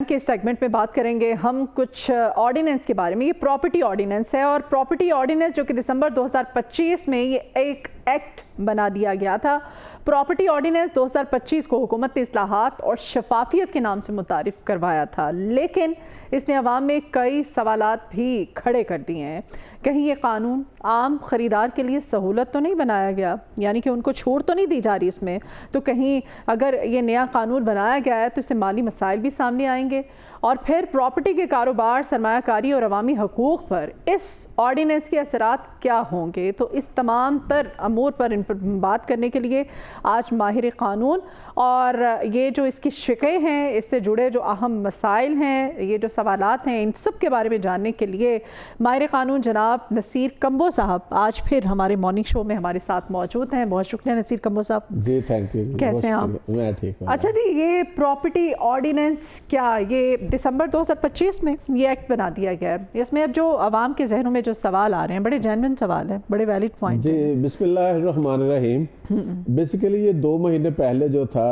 के सेगमेंट में बात करेंगे हम कुछ ऑर्डिनेंस के बारे में। ये प्रॉपर्टी ऑर्डिनेंस है और प्रॉपर्टी ऑर्डिनेंस जो कि दिसंबर 2025 में ये एक एक्ट बना दिया गया था। प्रॉपर्टी ऑर्डिनेंस 2025 को हुकूमत ने इस्लाहात और शफाफियत के नाम से मुतारिफ करवाया था, लेकिन इसने अवाम में कई सवालात भी खड़े कर दिए हैं। कहीं ये कानून आम ख़रीदार के लिए सहूलत तो नहीं बनाया गया, यानी कि उनको छूट तो नहीं दी जा रही इसमें, तो कहीं अगर ये नया कानून बनाया गया है तो इससे माली मसाइल भी सामने आएंगे। और फिर प्रॉपर्टी के कारोबार, सरमायाकारी और अवामी हकूक़ पर इस ऑर्डिनेंस के असरात क्या होंगे, तो इस तमाम तर अमूर पर इन पर बात करने के लिए आज माहिर क़ानून और ये जो इसकी शिकें हैं, इससे जुड़े जो अहम मसाइल हैं, ये जो सवालात हैं, इन सब के बारे में जानने के लिए माहिर क़ानून जनाब नसीर कम्बो साहब आज फिर हमारे मॉर्निंग शो में हमारे साथ मौजूद हैं। बहुत शुक्रिया नसीर कम्बो साहब जी, थैंक यू। कैसे हैं आप? मैं ठीक हूँ। अच्छा जी, ये प्रॉपर्टी ऑर्डिनेंस क्या ये दिसंबर 2025 में ये एक्ट बना दिया गया है, इसमें अब जो आवाम के जहनों में जो सवाल आ रहे हैं बड़े जेन्युइन सवाल हैं, बड़े वैलिड पॉइंट जी, बिस्मिल्लाहिर्रहमानिर्रहीम। बेसिकली ये 2 महीने पहले जो था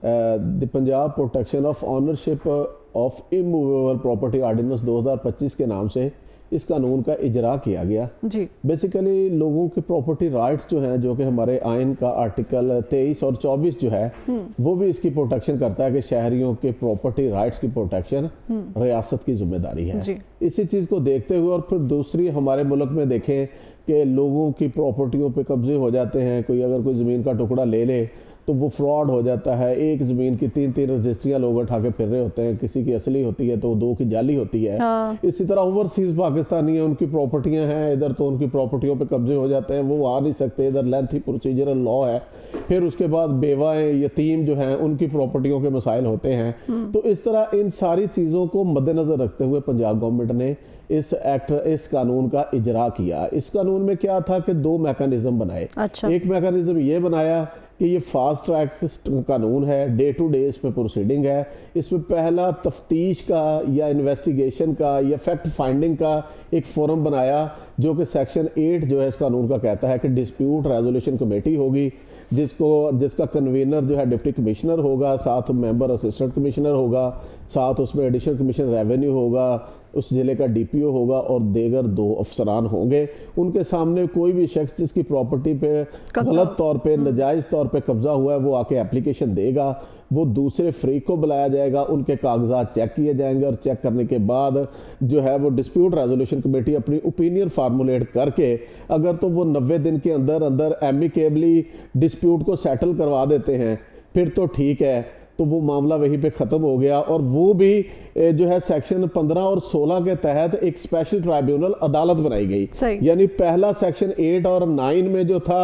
the Punjab protection of ownership of immovable property ordinance 2025 के नाम से इस कानून का इजरा किया गया। जी, बेसिकली लोगों के प्रॉपर्टी राइट्स जो हैं, जो कि हमारे आइन का आर्टिकल 23 और 24 जो है वो भी इसकी प्रोटेक्शन करता है कि शहरियों के प्रॉपर्टी राइट्स की प्रोटेक्शन रियासत की जिम्मेदारी है। इसी चीज़ को देखते हुए और फिर दूसरी हमारे मुल्क में देखें कि लोगों की प्रॉपर्टियों पे कब्जे हो जाते हैं। कोई अगर कोई ज़मीन का टुकड़ा ले ले तो वो फ्रॉड हो जाता है। एक ज़मीन की 3-3 रजिस्ट्रियाँ लोग उठा के फिर रहे होते हैं, किसी की असली होती है तो 2 की जाली होती है। इसी तरह ओवरसीज़ पाकिस्तानी है, उनकी प्रॉपर्टियाँ हैं इधर, तो उनकी प्रॉपर्टियों पे कब्जे हो जाते हैं, वो आ नहीं सकते, इधर लेंथी प्रोसीजरल लॉ है। फिर उसके बाद बेवाएँ, यतीम जो हैं, उनकी प्रॉपर्टियों के मसाइल होते हैं। तो इस तरह इन सारी चीज़ों को मद्देनज़र रखते हुए पंजाब गवर्नमेंट ने इस कानून का इजरा किया। इस कानून में क्या था कि 2 मैकेनिज्म बनाए। अच्छा। एक मैकेनिज्म ये बनाया कि ये फास्ट ट्रैक कानून है, डे टू डे इस पे प्रोसीडिंग है। इसमें पहला तफ्तीश का या इन्वेस्टिगेशन का या फैक्ट फाइंडिंग का एक फोरम बनाया, जो कि सेक्शन 8 जो है इस कानून का कहता है कि डिस्प्यूट रेजोल्यूशन कमेटी होगी, जिसका कन्वीनर जो है डिप्टी कमिश्नर होगा, साथ मेंबर असिस्टेंट कमिश्नर होगा, साथ उसमें एडिशनल कमिश्नर रेवेन्यू होगा, उस ज़िले का डीपीओ होगा और देगर 2 अफसरान होंगे। उनके सामने कोई भी शख्स जिसकी प्रॉपर्टी पे गलत तौर पे, नाजायज़ तौर पे कब्जा हुआ है, वो आके एप्लीकेशन देगा। वो दूसरे फ्रीक को बुलाया जाएगा, उनके कागजात चेक किए जाएंगे और चेक करने के बाद जो है वो डिस्प्यूट रेजोल्यूशन कमेटी अपनी ओपिनियन फार्मूलेट करके अगर तो वो 90 दिन के अंदर अंदर एमिकेबली डिस्प्यूट को सेटल करवा देते हैं फिर तो ठीक है, तो वो मामला वहीं पे ख़त्म हो गया। और वो भी जो है सेक्शन 15 और 16 के तहत एक स्पेशल ट्राइब्यूनल अदालत बनाई गई। यानी पहला सेक्शन 8 और 9 में जो था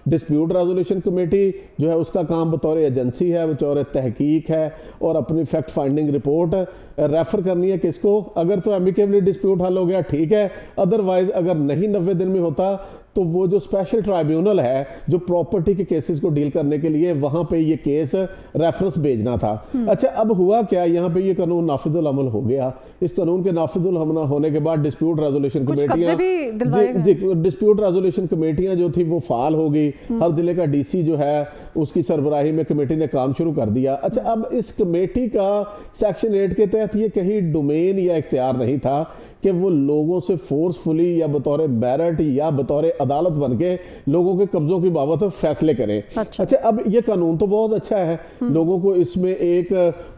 डिस्प्यूट रेजोल्यूशन कमेटी जो है उसका काम बतौर एजेंसी है, बतौर तहकीक है और अपनी फैक्ट फाइंडिंग रिपोर्ट रेफर करनी है किसको, अगर तो एमिकेबली डिस्प्यूट हल हो गया ठीक है, अदरवाइज अगर नहीं 90 दिन में होता तो वो जो स्पेशल ट्राइब्यूनल है जो प्रॉपर्टी के केसेस को डील करने के लिए, वहां पे ये केस रेफरेंस भेजना था। अच्छा, अब हुआ क्या, यहाँ पे ये कानून नाफिजुल अमल हो गया। इस कानून के नाफिजुल अमल होने के बाद डिस्प्यूट रेजोल्यूशन कमेटियां डिस्प्यूट रेजोल्यूशन कमेटियां जो थी वो फाल हो गई। हर जिले का डीसी जो है उसकी सरबराही में कमेटी ने काम शुरू कर दिया। अच्छा, अब इस कमेटी का सेक्शन 8 के तहत ये कहीं डोमेन या इख्तियार नहीं था कि वो लोगों से फोर्सफुली या बतौर बैरट या बतौर अदालत बन के लोगों के कब्जों की बाबत फैसले करें। अच्छा, अब ये कानून तो बहुत अच्छा है, लोगों को इसमें एक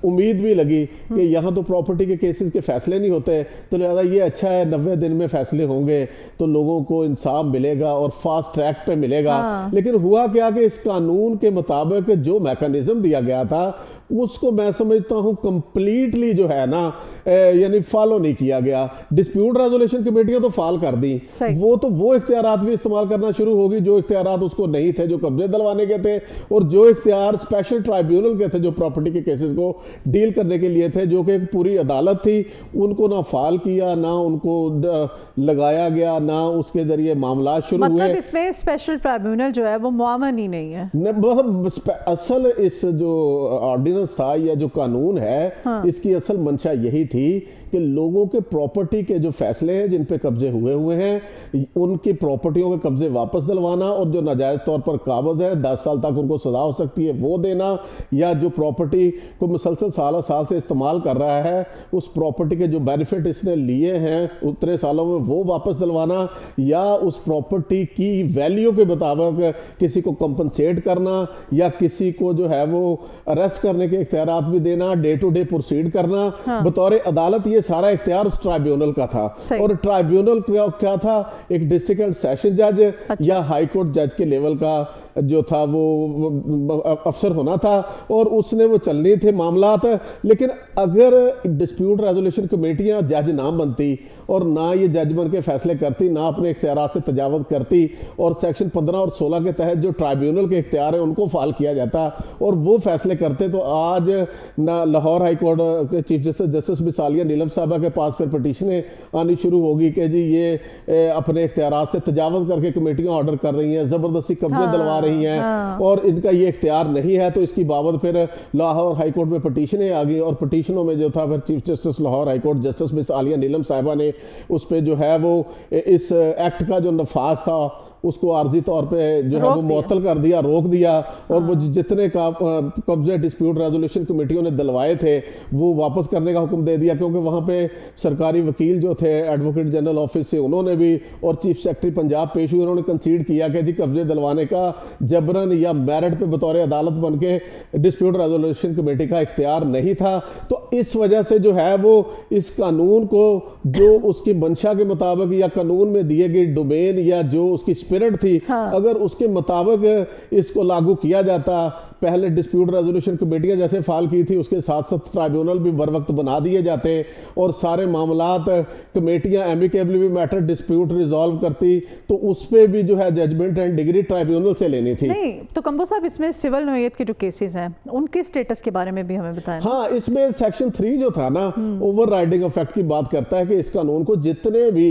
उम्मीद भी लगी कि यहाँ तो प्रॉपर्टी के केसेस के फैसले नहीं होते, तो लिहाजा ये अच्छा है, 90 दिन में फैसले होंगे तो लोगों को इंसाफ मिलेगा और फास्ट ट्रैक पे मिलेगा। लेकिन हुआ क्या कि इस कानून के मुताबिक जो मैकेनिज्म दिया गया था उसको मैं समझता हूँ कंप्लीटली जो है ना यानी फॉलो नहीं किया गया। डिस्प्यूट रेजोल्यूशन कमेटियां तो फाल कर दी, वो इख्तियारात भी इस्तेमाल करना शुरू होगी जो इख्तियारात उसको नहीं थे, जो कब्जे दिलवाने के थे, और जो इख्तियार स्पेशल ट्राइब्यूनल के थे जो प्रॉपर्टी के केसेस को डील करने के लिए थे, जो कि एक पूरी अदालत थी, उनको ना फाल किया, ना उनको लगाया गया, ना उसके जरिए मामला शुरू हुए। मतलब इसमें स्पेशल ट्राइब्यूनल जो है वो मुआवन ही नहीं है। असल इस जो ऑर्डिनेंस ऑर्डिनेंस था या जो कानून है, इसकी असल मंशा यही थी कि लोगों के प्रॉपर्टी के जो फैसले हैं जिन पे कब्जे हुए हैं उनकी प्रॉपर्टियों के कब्जे वापस दिलवाना, और जो नाजायज तौर पर काबज है 10 साल तक उनको सजा हो सकती है वो देना, या जो प्रॉपर्टी को मुसलसल साल से इस्तेमाल कर रहा है उस प्रॉपर्टी के जो बेनिफिट इसने लिए हैं उतने सालों में वो वापस दिलवाना, या उस प्रॉपर्टी की वैल्यू के मुताबिक किसी को कंपनसेट करना या किसी को जो है वो अरेस्ट करने के इख्तियारात भी देना, डे टू डे प्रोसीड करना। बतौर अदालत ये सारा इख्तियार उस ट्राइब्यूनल का था, और ट्राइब्यूनल क्या था, एक डिस्ट्रिक्ट एंड सेशन जज या हाई कोर्ट जज के लेवल का जो था वो अफसर होना था, और उसने वो चलने थे मामलात। लेकिन अगर डिस्प्यूट रेजोल्यूशन कमेटियां जज ना बनती और ना ये जज बन के फैसले करती, ना अपने इख्तियार से तजावत करती, और सेक्शन 15 और 16 के तहत जो ट्राइब्यूनल के इख्तियार हैं उनको फाल किया जाता और वो फैसले करते, तो आज ना लाहौर हाई कोर्ट के चीफ जस्टिस मिसालिया नीलम साहबा के पास फिर पटिशनें आनी शुरू होगी कि जी ये अपने इख्तियार से तजावत करके कमेटियां ऑर्डर कर रही हैं, ज़बरदस्ती कब्जे दिलवा रही हैं, और इनका ये इख्तियार नहीं है। तो इसकी बाबत फिर लाहौर हाई कोर्ट में पटिशनें आ गई, और पटिशनों में जो था फिर chief justice Lahore high court justice Miss Aliya Neelam साहिबा ने उस पर जो है वो इस एक्ट का जो नफाज था उसको आर्जी तौर पे जो है वो मुअत्तल कर दिया, रोक दिया, और वो जितने कब्जे डिस्प्यूट रेजोल्यूशन कमेटियों ने दिलवाए थे वो वापस करने का हुक्म दे दिया, क्योंकि वहाँ पे सरकारी वकील जो थे एडवोकेट जनरल ऑफिस से उन्होंने भी, और चीफ सेक्रेटरी पंजाब पेश हुए, उन्होंने कंसीड किया कि जी कब्जे दिलवाने का जबरन या मेरिट पे बतौर अदालत बन के डिस्प्यूट रेजोल्यूशन कमेटी का इख्तियार नहीं था। तो इस वजह से जो है वो इस कानून को जो उसकी मंशा के मुताबिक या कानून में दिए गए डोमेन या जो उसकी स्पिरिट थी, अगर उसके मुताबिक इसको लागू किया जाता, पहले डिस्प्यूट रेजोल्यूशन कमेटियां जैसे फाल की थी उसके साथ साथ ट्राइब्यूनल भी बर वक्त बना दिए जाते, और सारे मामलात कमेटियां एमिकेबली भी मैटर डिस्प्यूट रिजॉल्व करती, तो उस पर भी जो है जजमेंट एंड डिग्री ट्राइब्यूनल से लेनी थी। नहीं तो कंबो साहब, इसमें सिविल नोयत के जो केसेस हैं उनके स्टेटस के बारे में भी हमें बताएं। हाँ, इसमें सेक्शन 3 जो था ना, ओवर राइडिंग इफेक्ट की बात करता है कि इस कानून को जितने भी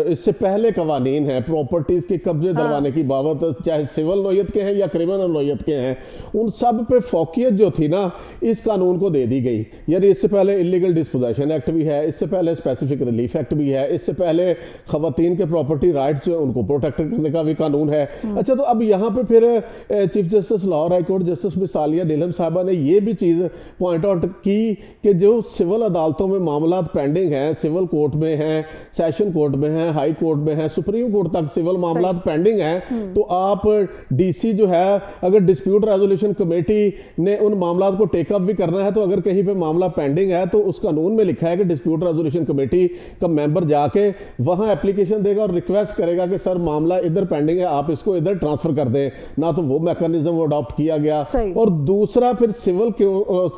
इससे पहले कवानीन हैं प्रॉपर्टीज के कब्जे दिलवाने की बाबत, चाहे सिविल नोयत के हैं या क्रिमिनल नोयत के हैं, उन सब पे फौकियत जो थी ना इस कानून को दे दी गई। यानी इससे पहले इलीगल डिस्पोजेशन एक्ट भी है, इससे पहले स्पेसिफिक रिलीफ एक्ट भी है, इससे पहले खवातीन के प्रॉपर्टी राइट्स जो उनको प्रोटेक्ट करने का भी कानून है। अच्छा, तो अब यहाँ पे फिर chief justice Lahore high court justice मिसालिया नीलम साहिबा ने ये भी चीज़ पॉइंट आउट की कि जो सिविल अदालतों में मामला पेंडिंग हैं, सिविल कोर्ट में हैं, सेशन कोर्ट में हैं, हाई कोर्ट में हैं, सुप्रीम कोर्ट तक सिविल मामला पेंडिंग हैं, तो आप डीसी जो है अगर डिस्प्यूट रेजोल्यूशन कमेटी ने उन मामलों को टेकअप भी करना है, तो अगर कहीं पे मामला पेंडिंग है तो उस कानून में लिखा है कि डिस्प्यूट रेजोल्यूशन कमेटी का मेंबर जाके वहां एप्लीकेशन देगा और रिक्वेस्ट करेगा कि सर मामला इधर पेंडिंग है, आप इसको इधर ट्रांसफर कर दें। ना तो वो मैकेनिज्म वो अडॉप्ट किया गया, और दूसरा फिर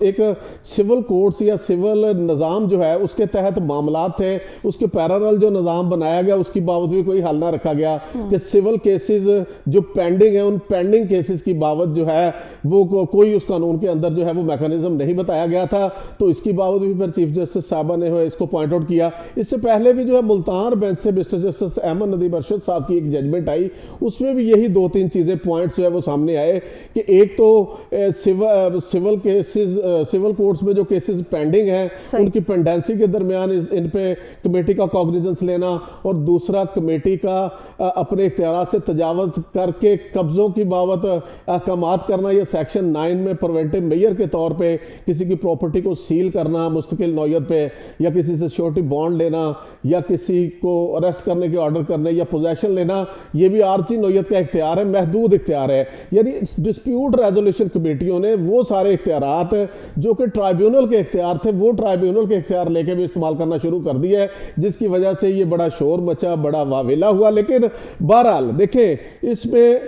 एक सिविल कोर्ट्स या सिविल निज़ाम जो है उसके तहत मामला थे, उसके पैरेलल जो निज़ाम बनाया गया उसकी बाबत भी कोई हल ना रखा गया कि सिविल केसेस जो पेंडिंग है उन पेंडिंग केसेस की बाबत जो है वो कोई उस कानून के अंदर जो है वो मैकेनिज्म नहीं बताया गया था। तो इसकी बाबत भी फिर चीफ जस्टिस साहबा ने इसको पॉइंट आउट किया। इससे पहले भी जो है मुल्तान बेंच से मिस्टर जस्टिस अहमद नदीम अरशद साहब की एक जजमेंट आई, उसमें भी यही 2-3 चीजें पॉइंट्स जो है वो सामने आए कि एक तो सिविल केसेस, सिविल कोर्ट्स में जो केसेस पेंडिंग हैं उनकी पेंडेंसी के दरमियान इन पे कमेटी का कॉग्निजेंस लेना, और दूसरा कमेटी का अपने इख्तियार से तजावत करके कब्जों की बाबत अहकामात करना, या सेक्शन 9 में प्रिवेंटिव मेजर के तौर पे किसी की प्रॉपर्टी को सील करना मुस्तकिल नौयत पे, या किसी से श्योरिटी बॉन्ड लेना, या किसी को अरेस्ट करने के ऑर्डर करने या पोजेशन लेना, ये भी आर्जी नौयत का इख्तियार है, महदूद इख्तियार है। यानी डिस्प्यूट रेजोल्यूशन कमेटियों ने वो सारे इख्तियारात जो कि ट्राइब्यूनल के इख्तियार थे वो ट्राइब्यूनल के इख्तियार लेके भी इस्तेमाल करना शुरू कर दिया है, जिसकी वजह से ये बड़ा शोर मचा, बड़ा वावेला हुआ। लेकिन बहरहाल देखें, इसमें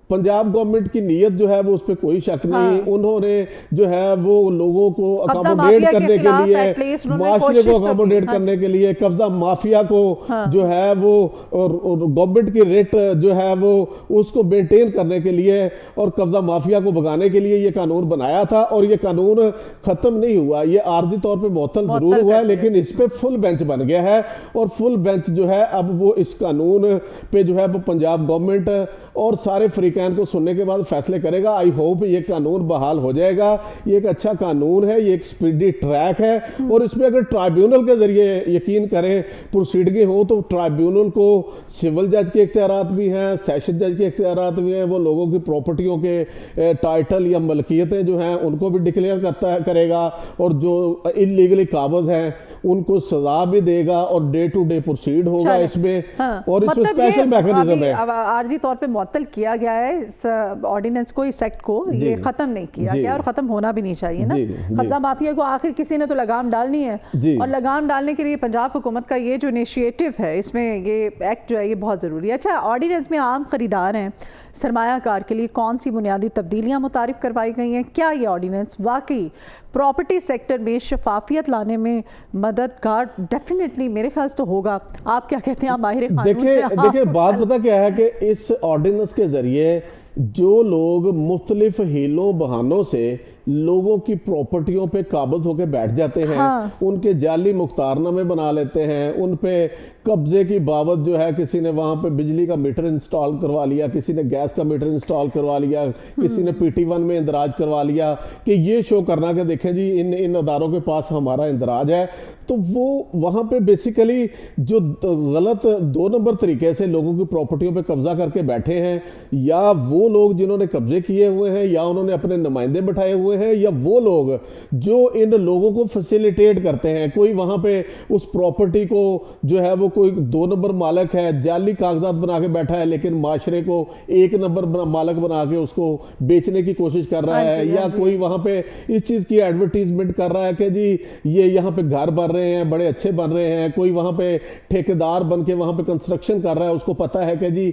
पंजाब गवर्नमेंट की नीयत जो है वो उस पर कोई शक नहीं। उन्होंने जो है वो लोगों को अकोमोडेट करने के लिए, माशरे को अकोमोडेट करने के लिए, कब्जा माफिया को जो है वो गवर्नमेंट की रेट जो है वो उसको मेंटेन करने के लिए और कब्जा माफिया को भगाने के लिए ये कानून बनाया था। और ये कानून खत्म नहीं हुआ, ये आर्जी तौर पर मुअत्तल जरूर हुआ है, लेकिन इस पे फुल बेंच बन गया है। और फुल बेंच जो है अब वो इस कानून पे जो है वो पंजाब गवर्नमेंट और सारे कैन को सुनने के बाद फैसले करेगा। आई होप ये कानून बहाल हो जाएगा। ये एक अच्छा कानून है, ये एक स्पीडी ट्रैक है और इसमें अगर ट्राइब्यूनल के जरिए यकीन करें प्रोसीडिंगें हो तो ट्राइब्यूनल को सिविल जज के इख्तियारात भी हैं, सेशन जज के इख्तियारात भी हैं। वो लोगों की प्रॉपर्टियों के टाइटल या मलकियतें जो हैं उनको भी डिक्लेयर करेगा और जो इलीगली काबिज हैं उनको सजा भी देगा और डे टू डे प्रोसीड होगा इसमें। हाँ, और इसमें मतलब स्पेशल मैकेनिज्म है। आर्जी तौर पे मुअत्तल किया गया है इस ऑर्डिनेंस को, इस एक्ट को, ये खत्म नहीं किया गया और खत्म होना भी नहीं चाहिए ना। कब्जा माफिया को आखिर किसी ने तो लगाम डालनी है और लगाम डालने के लिए पंजाब हुकूमत का ये जो इनिशिएटिव है, इसमें ये एक्ट जो है ये बहुत ज़रूरी है। अच्छा, ऑर्डिनेंस में आम खरीदार हैं, सरमायाकार के लिए कौन सी बुनियादी तब्दीलियाँ मुतारिफ करवाई गई हैं? क्या ये ऑर्डिनेंस वाकई प्रॉपर्टी सेक्टर में शफाफियत लाने में मददगार? डेफिनेटली मेरे ख्याल से तो होगा। आप क्या कहते हैं? आप माहिर कानून देखिए बात पता क्या है कि इस ऑर्डिनेंस के जरिए जो लोग मुख्तलिफ हीलों बहानों से लोगों की प्रॉपर्टियों पे काबिज होकर बैठ जाते हैं, उनके जाली मुख्तारनामे बना लेते हैं, उन पे कब्जे की बाबत जो है किसी ने वहाँ पे बिजली का मीटर इंस्टॉल करवा लिया, किसी ने गैस का मीटर इंस्टॉल करवा लिया, किसी ने PT1 में इंदराज करवा लिया कि ये शो करना कि देखें जी इन अदारों के पास हमारा इंदराज है। तो वो वहाँ पे बेसिकली जो गलत 2 नंबर तरीके से लोगों की प्रॉपर्टियों पे कब्जा करके बैठे हैं, या वो लोग जिन्होंने कब्जे किए हुए हैं, या उन्होंने अपने नुमाइंदे बैठाए हुए हैं, या वो लोग जो इन लोगों को फैसिलिटेट करते हैं। कोई वहाँ पे उस प्रॉपर्टी को जो है वो कोई 2 नंबर मालिक है, जाली कागजात बना के बैठा है, लेकिन माशरे को 1 नंबर मालिक बना के उसको बेचने की कोशिश कर रहा है, या कोई वहाँ पे इस चीज़ की एडवर्टीजमेंट कर रहा है कि जी ये यहाँ पे घर बन रहे हैं, बड़े अच्छे बन रहे हैं। कोई वहाँ पे ठेकेदार बन के वहाँ पे कंस्ट्रक्शन कर रहा है, उसको पता है कि जी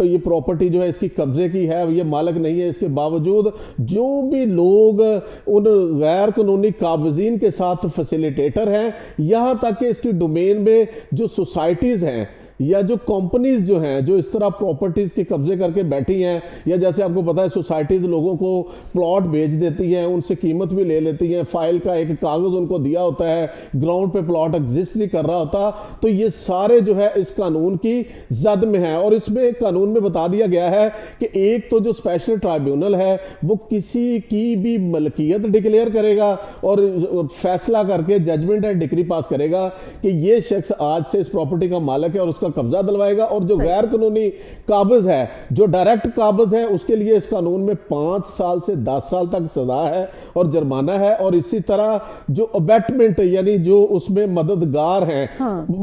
ये प्रॉपर्टी जो है इसकी कब्जे की है, ये मालिक नहीं है। इसके बावजूद जो भी लोग उन गैर कानूनी काबिजीन के साथ फैसिलिटेटर हैं, यहाँ तक कि इसकी डोमेन में जो सोसाइटीज़ हैं या जो कंपनीज जो हैं जो इस तरह प्रॉपर्टीज के कब्जे करके बैठी हैं, या जैसे आपको पता है सोसाइटीज लोगों को प्लॉट बेच देती हैं, उनसे कीमत भी ले लेती हैं, फाइल का एक कागज उनको दिया होता है, ग्राउंड पे प्लॉट एग्जिस्ट नहीं कर रहा होता। तो ये सारे जो है इस कानून की जद में है। और इसमें कानून में बता दिया गया है कि एक तो जो स्पेशल ट्राइब्यूनल है वो किसी की भी मलकियत डिक्लेयर करेगा और फैसला करके जजमेंट एंड डिक्री पास करेगा कि ये शख्स आज से इस प्रॉपर्टी का मालिक है और उसका कब्जा दिलवाएगा। और जो गैर कानूनी काबिज है, जो डायरेक्ट काबिज है, उसके लिए इस कानून में 5 साल से 10 साल तक सजा है और जुर्माना है। और इसी तरह जो अबैटमेंट यानी जो उसमें मददगार हैं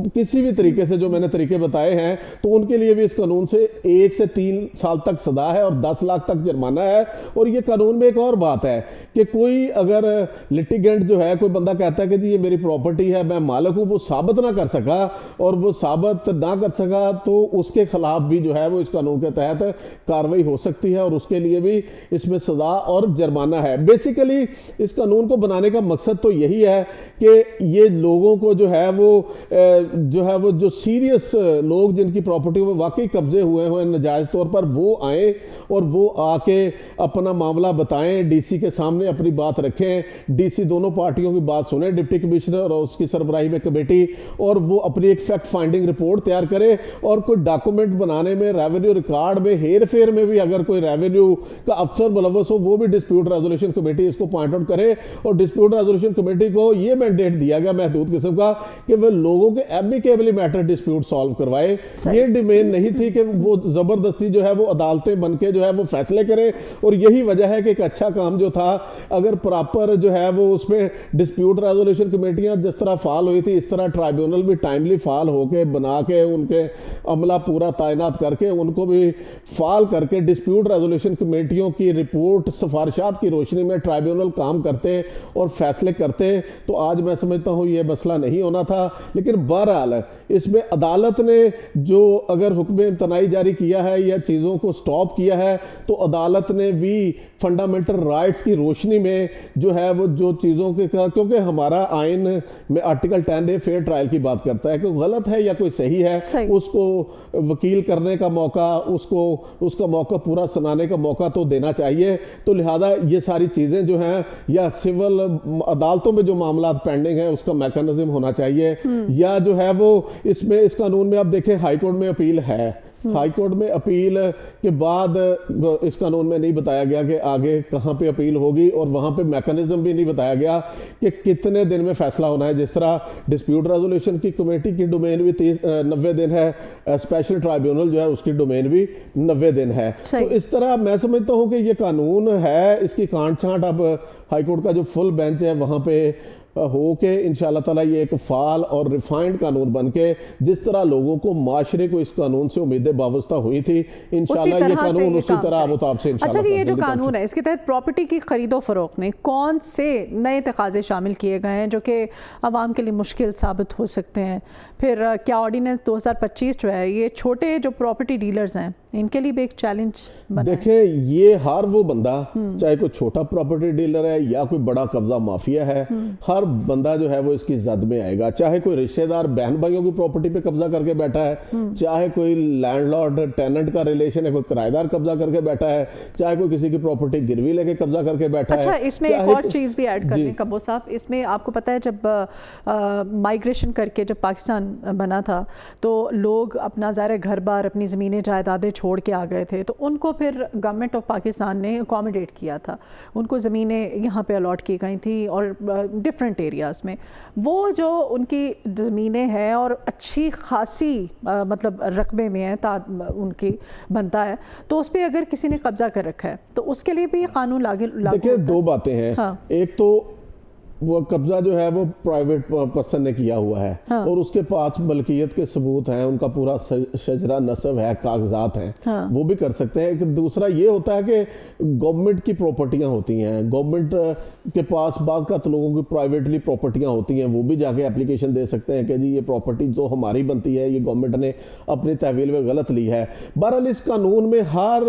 किसी भी तरीके से, जो मैंने तरीके बताए हैं, तो उनके लिए भी इस कानून से 1 से 3 साल तक सजा है और 10 लाख तक जुर्माना है। और ये कानून में एक और बात है कि कोई अगर लिटिगेंट जो है, कोई बंदा कहता है कि जी ये मेरी प्रॉपर्टी है, मैं मालिक हूं, वो साबित ना कर सका और वो साबित ना कर सका तो उसके खिलाफ भी जो है वो इस कानून के तहत कार्रवाई हो सकती है और उसके लिए भी इसमें सजा और जुर्माना है। बेसिकली इस कानून को बनाने का मकसद तो यही है कि ये लोगों को जो है वो जो सीरियस लोग जिनकी प्रॉपर्टी में वाकई कब्जे हुए हैं नाजायज तौर पर, वो आए और वो आके अपना मामला बताएं, डीसी के सामने अपनी बात रखें, डीसी दोनों पार्टियों की बात सुने, डिप्टी कमिश्नर और उसकी सरबराही में कमेटी, और वो अपनी एक फैक्ट फाइंडिंग रिपोर्ट तैयार करे। और कोई डॉक्यूमेंट बनाने में, रेवेन्यू रिकॉर्ड में, हेर फेर में भी अगर कोई रेवेन्यू का अफसर मुलव्वस हो, वो भी डिस्प्यूट रेजोल्यूशन कमेटी इसको पॉइंट आउट करे। और डिस्प्यूट रेजोल्यूशन कमेटी को ये मैंडेट दिया गया महदूद किस्म का कि वह लोगों के एमिकेबली मैटर डिस्प्यूट सॉल्व करवाए। ये डिमेन नहीं थी कि वो जबरदस्ती जो है वो अदालतें बन के जो है वो फैसले करें। और यही वजह है कि एक अच्छा काम जो था, अगर प्रॉपर जो है वो उसमें डिस्प्यूट रेजोल्यूशन कमेटियां जिस तरह फाल हुई थी, इस तरह ट्राइब्यूनल भी टाइमली फाल होके बना के उनके अमला पूरा तैनात करके उनको भी फाल करके डिस्प्यूट रेजोल्यूशन कमेटियों की रिपोर्ट सिफारिशात की रोशनी में ट्राइब्यूनल काम करते और फैसले करते, तो आज मैं समझता हूँ ये मसला नहीं होना था। लेकिन बहरहाल इसमें अदालत ने जो अगर हुक्म इम्तनाई जारी किया है या चीज़ों को स्टॉप किया है, तो अदालत ने भी फंडामेंटल राइट्स की रोशनी में जो है वो जो चीज़ों के, क्योंकि हमारा आइन में आर्टिकल 10A फेयर ट्रायल की बात करता है कि गलत है या कोई सही है, उसको वकील करने का मौका, उसका मौका पूरा सुनाने का मौका तो देना चाहिए। तो लिहाजा ये सारी चीज़ें जो हैं, या सिविल अदालतों में जो मामला पेंडिंग है उसका मैकेनिज्म होना चाहिए, या जो है वो इसमें इस कानून में आप देखें हाई कोर्ट में अपील है, हाई कोर्ट में अपील के बाद इस कानून में नहीं बताया गया कि आगे कहाँ पे अपील होगी, और वहाँ पे मैकेनिज्म भी नहीं बताया गया कि कितने दिन में फैसला होना है। जिस तरह डिस्प्यूट रेजोल्यूशन की कमेटी की डोमेन भी 90 दिन है, स्पेशल ट्राइब्यूनल जो है उसकी डोमेन भी 90 दिन है। तो इस तरह मैं समझता हूँ कि ये कानून है, इसकी कांट छांट अब हाईकोर्ट का जो फुल बेंच है वहाँ पे हो के इंशाल्लाह ताला ये एक फाल और रिफाइंड कानून बन के, जिस तरह लोगों को माशरे को इस कानून से उम्मीदें वाबस्ता हुई थी, इंशाल्लाह ये कानून उसी तरह आबोताब से इंशाल्लाह। अच्छा, ये जो कानून है इसके तहत प्रॉपर्टी की खरीदो फरोख्त में कौन से नए तकाजे शामिल किए गए हैं जो कि आवाम के लिए मुश्किल साबित हो सकते हैं? फिर क्या ऑर्डिनेंस 2025 जो है ये छोटे जो प्रॉपर्टी डीलर्स हैं इनके लिए भी एक चैलेंज बना है? देखिए, ये हर वो बंदा, चाहे कोई छोटा प्रॉपर्टी डीलर है या कोई बड़ा कब्जा माफिया है, हर बंदा जो है वो इसकी जद में आएगा। चाहे कोई रिश्तेदार बहन भाइयों की प्रॉपर्टी पे कब्जा करके बैठा है, चाहे कोई लैंडलॉर्ड टेनेंट का रिलेशन है, कोई किराएदार कब्जा करके बैठा है, चाहे कोई किसी की प्रॉपर्टी गिरवी लेके कब्जा करके बैठा है। अच्छा, इसमें एक और चीज़ भी ऐड कर दें कब्बो साहब, इसमें आपको पता है जब माइग्रेशन करके जब पाकिस्तान बना था तो लोग अपना ज़ाहिर घर बार अपनी ज़मीनें जायदादें छोड़ के आ गए थे, तो उनको फिर गवर्नमेंट ऑफ पाकिस्तान ने अकोमोडेट किया था, उनको ज़मीनें यहाँ पे अलॉट की गई थी और डिफरेंट एरियाज़ में। वो जो उनकी ज़मीनें हैं और अच्छी खासी मतलब रकबे में है, उनकी बनता है, तो उस पर अगर किसी ने कब्जा कर रखा है तो उसके लिए भी ये कानून लागू। देखिए, दो बातें हैं। हाँ। एक तो वो कब्जा जो है वो प्राइवेट पर्सन ने किया हुआ है, हाँ। और उसके पास मलकियत के सबूत हैं, उनका पूरा शजरा नसब है, कागजात हैं, हाँ। वो भी कर सकते हैं। एक दूसरा ये होता है कि गवर्नमेंट की प्रॉपर्टियां होती हैं, गवर्नमेंट के पास बाद का लोगों की प्राइवेटली प्रॉपर्टियां होती हैं, वो भी जाके एप्लीकेशन दे सकते हैं कि जी ये प्रॉपर्टी जो हमारी बनती है ये गवर्नमेंट ने अपनी तहवील में गलत ली है। बहरहाल इस कानून में हर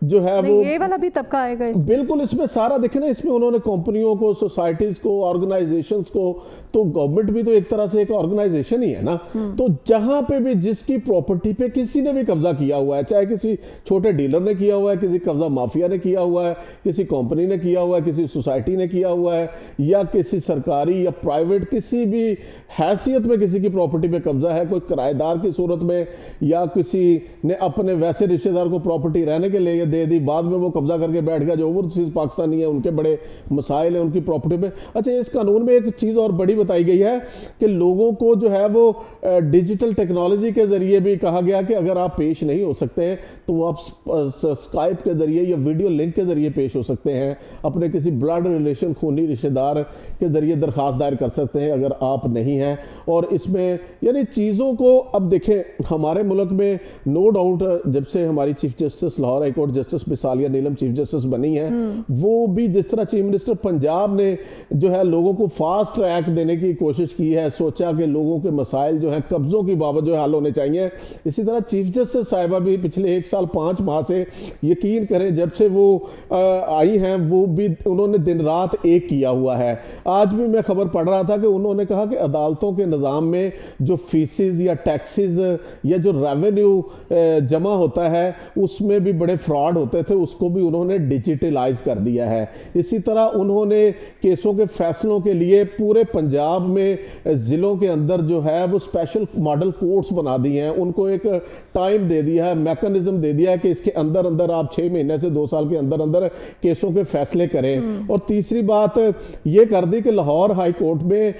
जो है वो ये वाला भी तबका आएगा बिल्कुल, इसमें सारा देखे ना, इसमें उन्होंने कंपनियों को, सोसाइटीज को, ऑर्गेनाइजेशंस को, तो गवर्नमेंट भी तो एक तरह से एक ऑर्गेनाइजेशन ही है ना। तो जहां पे भी जिसकी प्रॉपर्टी पे किसी ने भी कब्जा किया हुआ है, चाहे किसी छोटे डीलर ने किया हुआ है, किसी कब्जा माफिया ने किया हुआ है, किसी कंपनी ने किया हुआ है, किसी सोसाइटी ने किया हुआ है, या किसी सरकारी या प्राइवेट किसी भी हैसियत में किसी की प्रॉपर्टी पे कब्जा है, कोई किराएदार की सूरत में, या किसी ने अपने वैसे रिश्तेदार को प्रॉपर्टी रहने के लिए दे दी, बाद में वो कब्जा करके बैठ गया, जो ओवरसीज पाकिस्तानी है उनके बड़े मसाइल हैं उनकी प्रॉपर्टी पे। अच्छा, इस कानून में एक चीज़ और बड़ी बताई गई है कि लोगों को जो है वो डिजिटल टेक्नोलॉजी के जरिए भी कहा गया कि अगर आप पेश नहीं हो सकते तो आप स्काइप के जरिए या वीडियो लिंक के जरिए पेश हो सकते हैं, अपने किसी ब्लड रिलेशन, खूनी रिश्तेदार के जरिए दरखास्त दायर कर सकते हैं अगर आप नहीं हैं। और इसमें यानी चीज़ों को, अब देखें हमारे मुल्क में नो डाउट जब से हमारी chief justice Lahore high court justice मिसालिया नीलम चीफ जस्टिस बनी है, वो भी जिस तरह चीफ मिनिस्टर पंजाब ने जो है लोगों को फास्ट ट्रैक देने की कोशिश की है, सोचा कि लोगों के मसाइल जो हैं कब्जों की बाबत जो हल होने चाहिए, इसी तरह चीफ जस्टिस साहिबा भी पिछले 1 साल 5 माह से, यकीन करें जब से वो आई हैं, वो भी उन्होंने दिन रात एक किया हुआ है। आज भी मैं खबर पढ़ रहा था कि उन्होंने कहा कि अदालतों के निज़ाम में जो फीसिस या टैक्सेस या जो रेवेन्यू जमा होता है उसमें भी बड़े फ्रॉड होते थे, उसको भी उन्होंने डिजिटलाइज कर दिया है। इसी तरह उन्होंने केसों के फैसलों के लिए पूरे पंजाब में ज़िलों के अंदर जो है वो स्पेशल मॉडल कोर्ट्स बना दिए हैं, उनको एक टाइम दे दिया है, मैकेनिज्म दे दिया है कि इसके अंदर अंदर आप 6 महीने से 2 साल के अंदर अंदर केसों के फैसले करें। और तीसरी बात ये कर दी कि लाहौर हाई कोर्ट में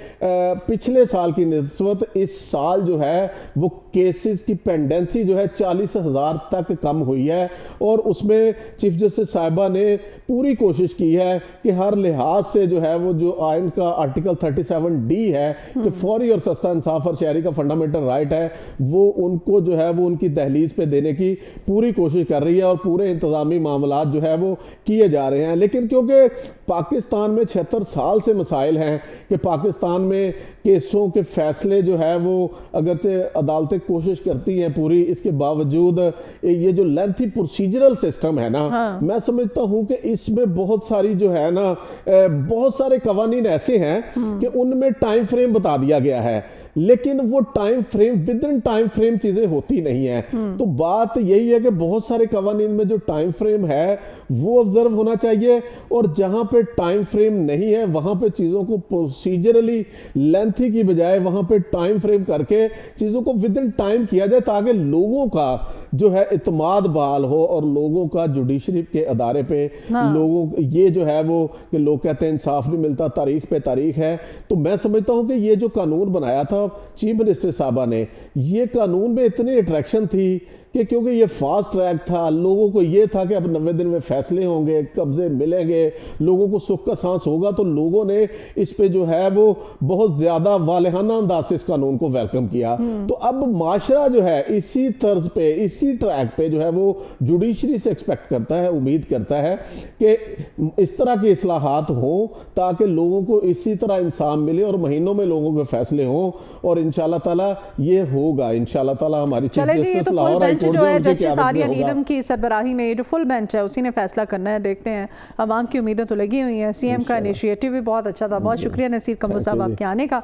पिछले साल की निस्बत इस साल जो है वो केसेस की पेंडेंसी जो है 40,000 तक कम हुई है। और उसमें चीफ जस्टिस साहिबा ने पूरी कोशिश की है कि हर लिहाज से जो है वो जो आइन का आर्टिकल 37D है कि फौरी और सस्ता इंसाफ और शहरी का फंडामेंटल राइट है, वो उनको जो है वो उनकी दहलीज पे देने की पूरी कोशिश कर रही है और पूरे इंतजामी मामलात जो है वो किए जा रहे हैं। लेकिन क्योंकि पाकिस्तान में 76 साल से मसाइल हैं कि पाकिस्तान में केसों के फैसले जो है वो अगरचे अदालतें कोशिश करती हैं पूरी, इसके बावजूद ये जो लेंथी प्रोसीजरल सिस्टम है ना, हाँ। मैं समझता हूं कि इसमें बहुत सारी जो है ना बहुत सारे कवानीन ऐसे हैं कि उनमें टाइम फ्रेम बता दिया गया है लेकिन वो time frame with in time frame चीजें होती नहीं है। तो बात यही है कि बहुत सारे कवानीन में जो टाइम फ्रेम है वो ऑब्जर्व होना चाहिए, और जहां पे टाइम फ्रेम नहीं है वहां पे चीजों को प्रोसीजरली लेंथी की बजाय वहां पे टाइम फ्रेम करके चीजों को विद इन टाइम किया जाए, ताकि लोगों का जो है इत्मीनान बहाल हो और लोगों का जुडिशरी के अदारे पे लोगों ये जो है वो कि लोग कहते हैं इंसाफ नहीं मिलता, तारीख पे तारीख है। तो मैं समझता हूं कि ये जो कानून बनाया था चीफ मिनिस्टर साहबा ने, ये कानून में इतनी अट्रैक्शन थी कि क्योंकि ये फास्ट ट्रैक था, लोगों को ये था कि अब 90 दिन में फैसले होंगे, कब्जे मिलेंगे, लोगों को सुख का सांस होगा, तो लोगों ने इस पे जो है वो बहुत ज्यादा वालेहाना अंदाज से इस कानून को वेलकम किया। तो अब माशरा जो है इसी तर्ज पे, इसी ट्रैक पे जो है वो जुडिशरी से एक्सपेक्ट करता है, उम्मीद करता है कि इस तरह के इस्लाहात हों ताकि लोगों को इसी तरह इंसाफ मिले और महीनों में लोगों के फैसले हों, और इंशाल्लाह ताला ये होगा। इंशाल्लाह ताला हमारी चीफ जस्टिस लाहौर जो है जस्टिस आरिया नीलम की सरबराही में ये जो फुल बेंच है उसी ने फैसला करना है। देखते हैं, अवाम की उम्मीदें तो लगी हुई हैं। सीएम का इनिशिएटिव भी बहुत अच्छा था। बहुत शुक्रिया नसीर कमर साहब आपके आने का।